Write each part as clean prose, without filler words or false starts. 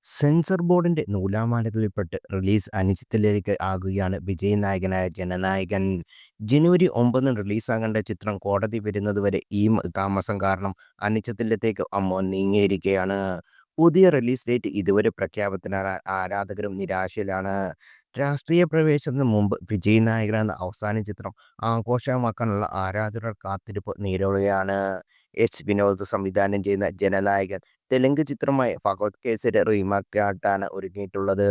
Sensor ബോർഡിന്റെ നൂലാമാലകളിൽപ്പെട്ട് release അനിശ്ചിതത്തിലേക്ക് ആകുകയാണ് Vijay നായകനായ ജനനായകൻ. ജനുവരി 9 റിലീസാകേണ്ട ചിത്രം കോടതി വരുന്നതുവരെ ഈ താമസം കാരണം അനിശ്ചിതത്വത്തിലേക്ക് നീങ്ങിയിരിക്കുകയാണ്. പുതിയ റിലീസ് ഡേറ്റ് ഇതുവരെ പ്രഖ്യാപിച്ചതിനാൽ ആരാധകരും നിരാശയിലാണ്. രാഷ്ട്രീയ പ്രവേശനത്തിന് മുമ്പ് വിജയ് നായകനെന്ന അവസാന ചിത്രം ആഘോഷമാക്കാനുള്ള ആരാധകരുടെ കാത്തിരിപ്പ് നീളുകയാണ്. വിനോദ് സംവിധാനം ചെയ്യുന്ന ജനനായകൻ തെലുങ്ക് ചിത്രമായ ഭഗവത് കേസരി റീമേക്കായിട്ടാണ് ഒരുങ്ങിയിട്ടുള്ളത്.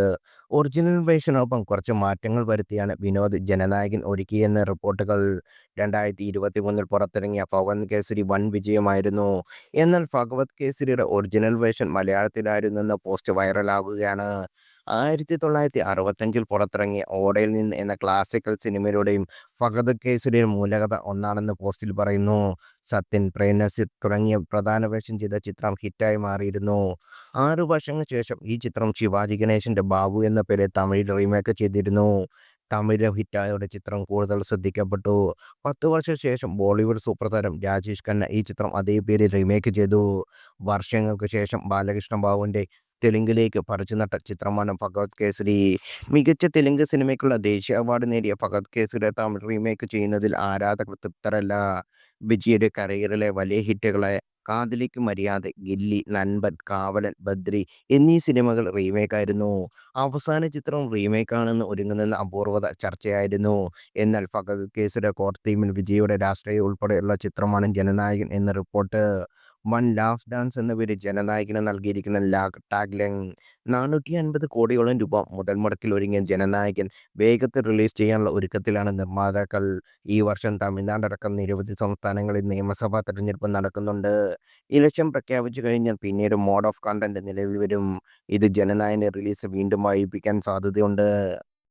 ഒറിജിനൽ വേർഷനൊപ്പം കുറച്ച് മാറ്റങ്ങൾ വരുത്തിയാണ് വിനോദ് ജനനായകൻ ഒരുക്കിയെന്ന് റിപ്പോർട്ടുകൾ. 2023 പുറത്തിറങ്ങിയ ഭഗവത് കേസരി വൻ വിജയമായിരുന്നു. എന്നാൽ ഭഗവത് കേസരിയുടെ ഒറിജിനൽ വേർഷൻ മലയാളത്തിലായിരുന്നെന്ന പോസ്റ്റ് വൈറലാകുകയാണ്. 1965 പുറത്തിറങ്ങിയ ഓടയിൽ നിന്ന് എന്ന ക്ലാസിക്കൽ സിനിമയിലൂടെയും ഫഹദ് കേസരിയുടെ മൂലകഥ ഒന്നാണെന്ന് പോസ്റ്റിൽ പറയുന്നു. സത്യൻ, പ്രേംനസീർ തുടങ്ങിയ പ്രധാന വേഷം ചെയ്ത ചിത്രം ഹിറ്റായി മാറിയിരുന്നു. 6 വർഷങ്ങൾക്ക് ശേഷം ഈ ചിത്രം ശിവാജി ഗണേശന്റെ ബാബു എന്ന പേരിൽ തമിഴിൽ റീമേക്ക് ചെയ്തിരുന്നു. തമിഴിൽ ഹിറ്റായോടെ ചിത്രം കൂടുതൽ ശ്രദ്ധിക്കപ്പെട്ടു. 10 വർഷത്തിന് ശേഷം ബോളിവുഡ് സൂപ്പർ താരം രാജേഷ് ഖന്ന ഈ ചിത്രം അതേ പേരിൽ റീമേക്ക് ചെയ്തു. വർഷങ്ങൾക്ക് ശേഷം ബാലകൃഷ്ണ ബാബുവിന്റെ തെലുങ്കിലേക്ക് പറിച്ചുനട്ട ചിത്രമാണ് ഭഗവത് കേസരി. മികച്ച തെലുങ്ക് സിനിമയ്ക്കുള്ള ദേശീയ അവാർഡ് നേടിയ ഭഗവത് കേസരി തമിഴ് റീമേക്ക് ചെയ്യുന്നതിൽ ആരാധകർ തൃപ്തരല്ല. വിജയുടെ കരിയറിലെ വലിയ ഹിറ്റുകളായ കാതലിക്ക് മര്യാദ, ഗില്ലി, നൻപൻ, കാവലൻ, ബദ്രി എന്നീ സിനിമകൾ റീമേക്കായിരുന്നു. അവസാന ചിത്രം റീമേക്കാണെന്ന് ഒരുങ്ങുന്നെന്ന അപൂർവത ചർച്ചയായിരുന്നു. എന്നാൽ ഫഹദ് കേസരിയുടെ കോർ തീമിൽ വിജയുടെ രാഷ്ട്രീയ ഉൾപ്പെടെയുള്ള ചിത്രമാണ് ജനനായകൻ എന്ന റിപ്പോർട്ട്. വൺ ലാസ്റ്റ് ഡാൻസ് എന്ന പേര് ജനനായകന് നൽകിയിരിക്കുന്ന ടാഗ്ലൈൻ. 450 കോടിയോളം രൂപ മുതൽ മുടക്കിൽ ഒരുങ്ങിയ ജനനായകൻ വേഗത്തിൽ റിലീസ് ചെയ്യാനുള്ള ഒരുക്കത്തിലാണ് നിർമ്മാതാക്കൾ. ഈ വർഷം തമിഴ്നാടടക്കം നിരവധി സംസ്ഥാനങ്ങളിൽ നിയമസഭാ തെരഞ്ഞെടുപ്പ് നടക്കുന്നുണ്ട്. ഇലക്ഷൻ പ്രഖ്യാപിച്ചു കഴിഞ്ഞാൽ പിന്നീട് മോഡ് ഓഫ് കണ്ടന്റ് നിലവിൽ വരും. ഇത് ജനനായകന്റെ റിലീസ് വീണ്ടും വൈകിപ്പിക്കാൻ സാധ്യതയുണ്ട്.